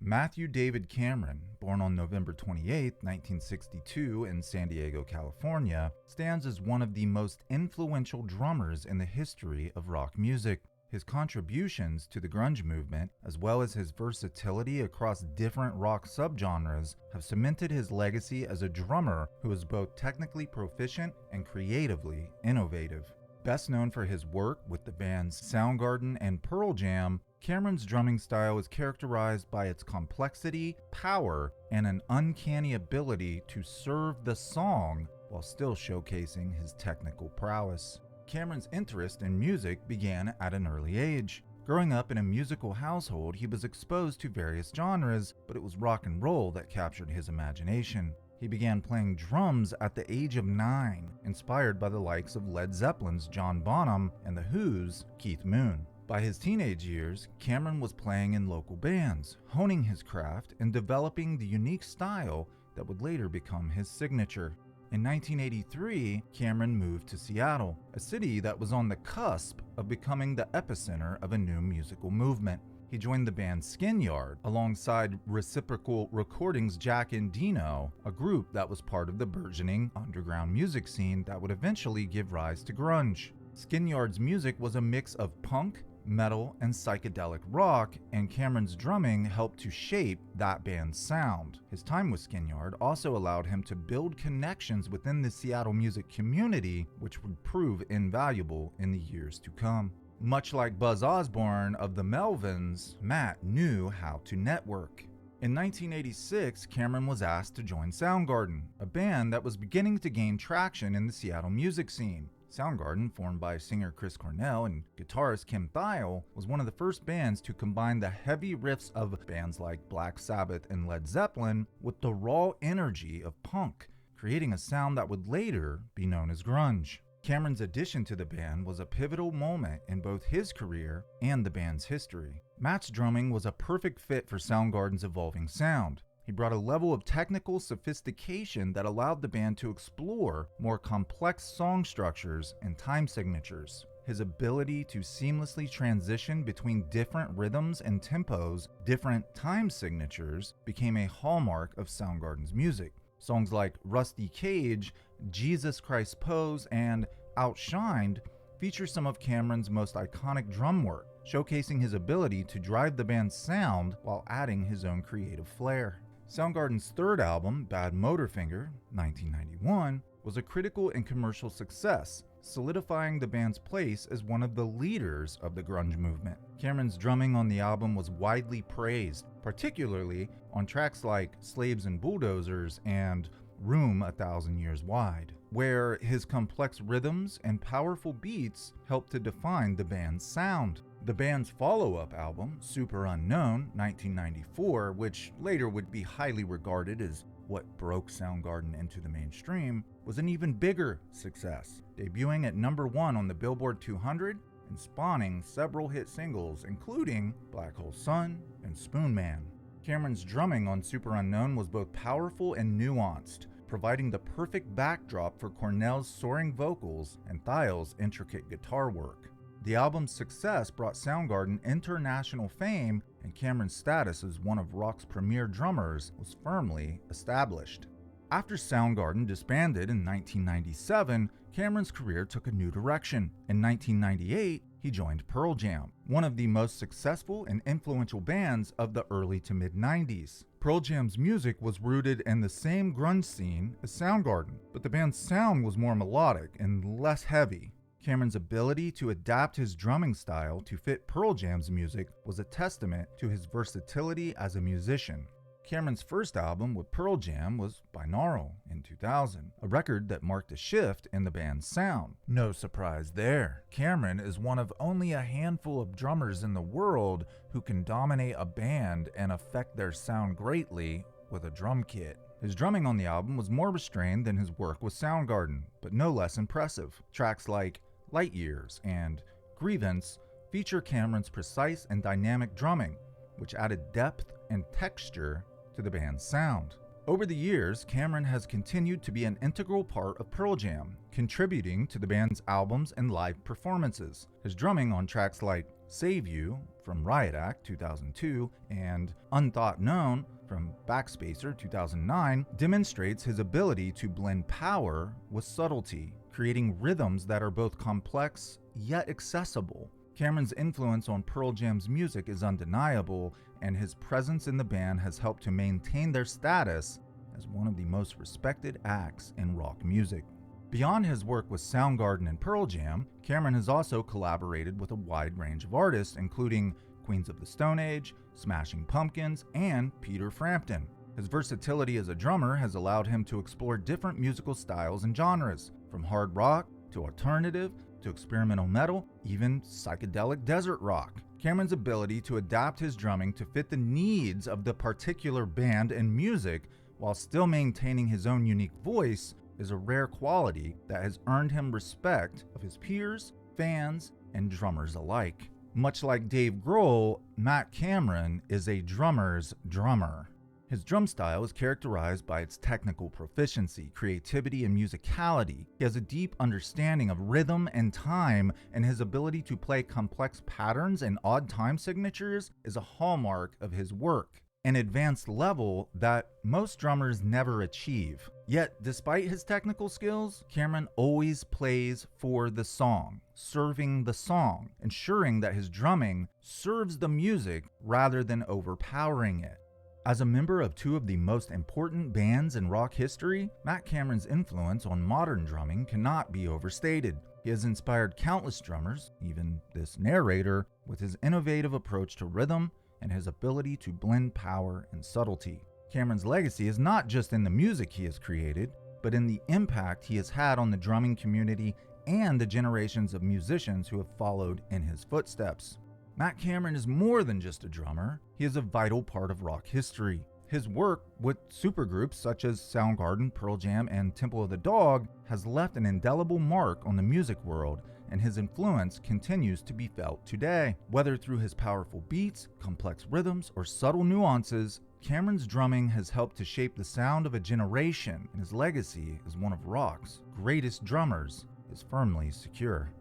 Matthew David Cameron, born on November 28, 1962 in San Diego, California, stands as one of the most influential drummers in the history of rock music. His contributions to the grunge movement, as well as his versatility across different rock subgenres, have cemented his legacy as a drummer who is both technically proficient and creatively innovative. Best known for his work with the bands Soundgarden and Pearl Jam, Cameron's drumming style is characterized by its complexity, power, and an uncanny ability to serve the song while still showcasing his technical prowess. Cameron's interest in music began at an early age. Growing up in a musical household, he was exposed to various genres, but it was rock and roll that captured his imagination. He began playing drums at the age of 9, inspired by the likes of Led Zeppelin's John Bonham and The Who's Keith Moon. By his teenage years, Cameron was playing in local bands, honing his craft and developing the unique style that would later become his signature. In 1983, Cameron moved to Seattle, a city that was on the cusp of becoming the epicenter of a new musical movement. He joined the band Skin Yard alongside Reciprocal Recordings' Jack Endino, a group that was part of the burgeoning underground music scene that would eventually give rise to grunge. Skin Yard's music was a mix of punk, metal, and psychedelic rock, and Cameron's drumming helped to shape that band's sound. His time with Skin Yard also allowed him to build connections within the Seattle music community, which would prove invaluable in the years to come. Much like Buzz Osborne of the Melvins, Matt knew how to network. In 1986, Cameron was asked to join Soundgarden, a band that was beginning to gain traction in the Seattle music scene. Soundgarden, formed by singer Chris Cornell and guitarist Kim Thayil, was one of the first bands to combine the heavy riffs of bands like Black Sabbath and Led Zeppelin with the raw energy of punk, creating a sound that would later be known as grunge. Cameron's addition to the band was a pivotal moment in both his career and the band's history. Matt's drumming was a perfect fit for Soundgarden's evolving sound. He brought a level of technical sophistication that allowed the band to explore more complex song structures and time signatures. His ability to seamlessly transition between different rhythms and tempos, different time signatures, became a hallmark of Soundgarden's music. Songs like Rusty Cage, Jesus Christ Pose, and Outshined feature some of Cameron's most iconic drum work, showcasing his ability to drive the band's sound while adding his own creative flair. Soundgarden's third album, Bad Motorfinger, 1991, was a critical and commercial success, solidifying the band's place as one of the leaders of the grunge movement. Cameron's drumming on the album was widely praised, particularly on tracks like Slaves and Bulldozers and Room 1,000 Years Wide, where his complex rhythms and powerful beats helped to define the band's sound. The band's follow-up album, Super Unknown, 1994, which later would be highly regarded as what broke Soundgarden into the mainstream, was an even bigger success, debuting at number 1 on the Billboard 200 and spawning several hit singles, including Black Hole Sun and Spoon Man. Cameron's drumming on Super Unknown was both powerful and nuanced, providing the perfect backdrop for Cornell's soaring vocals and Thayil's intricate guitar work. The album's success brought Soundgarden international fame, and Cameron's status as one of rock's premier drummers was firmly established. After Soundgarden disbanded in 1997, Cameron's career took a new direction. In 1998, he joined Pearl Jam, one of the most successful and influential bands of the early to mid-90s. Pearl Jam's music was rooted in the same grunge scene as Soundgarden, but the band's sound was more melodic and less heavy. Cameron's ability to adapt his drumming style to fit Pearl Jam's music was a testament to his versatility as a musician. Cameron's first album with Pearl Jam was Binaural in 2000, a record that marked a shift in the band's sound. No surprise there. Cameron is one of only a handful of drummers in the world who can dominate a band and affect their sound greatly with a drum kit. His drumming on the album was more restrained than his work with Soundgarden, but no less impressive. Tracks like Light Years and Grievance feature Cameron's precise and dynamic drumming, which added depth and texture to the band's sound. Over the years, Cameron has continued to be an integral part of Pearl Jam, contributing to the band's albums and live performances. His drumming on tracks like Save You from Riot Act 2002 and Unthought Known from Backspacer 2009 demonstrates his ability to blend power with subtlety, creating rhythms that are both complex yet accessible. Cameron's influence on Pearl Jam's music is undeniable, and his presence in the band has helped to maintain their status as one of the most respected acts in rock music. Beyond his work with Soundgarden and Pearl Jam, Cameron has also collaborated with a wide range of artists, including Queens of the Stone Age, Smashing Pumpkins, and Peter Frampton. His versatility as a drummer has allowed him to explore different musical styles and genres, from hard rock to alternative to experimental metal, even psychedelic desert rock. Cameron's ability to adapt his drumming to fit the needs of the particular band and music while still maintaining his own unique voice is a rare quality that has earned him respect of his peers, fans, and drummers alike. Much like Dave Grohl, Matt Cameron is a drummer's drummer. His drum style is characterized by its technical proficiency, creativity, and musicality. He has a deep understanding of rhythm and time, and his ability to play complex patterns and odd time signatures is a hallmark of his work, an advanced level that most drummers never achieve. Yet, despite his technical skills, Cameron always plays for the song, serving the song, ensuring that his drumming serves the music rather than overpowering it. As a member of two of the most important bands in rock history, Matt Cameron's influence on modern drumming cannot be overstated. He has inspired countless drummers, even this narrator, with his innovative approach to rhythm and his ability to blend power and subtlety. Cameron's legacy is not just in the music he has created, but in the impact he has had on the drumming community and the generations of musicians who have followed in his footsteps. Matt Cameron is more than just a drummer. He is a vital part of rock history. His work with supergroups such as Soundgarden, Pearl Jam, and Temple of the Dog has left an indelible mark on the music world, and his influence continues to be felt today. Whether through his powerful beats, complex rhythms, or subtle nuances, Cameron's drumming has helped to shape the sound of a generation, and his legacy as one of rock's greatest drummers is firmly secure.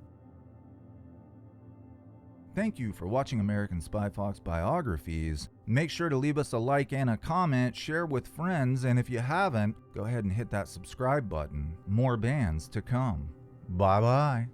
Thank you for watching American Spy Fox Biographies. Make sure to leave us a like and a comment, share with friends, and if you haven't, go ahead and hit that subscribe button. More bands to come. Bye-bye.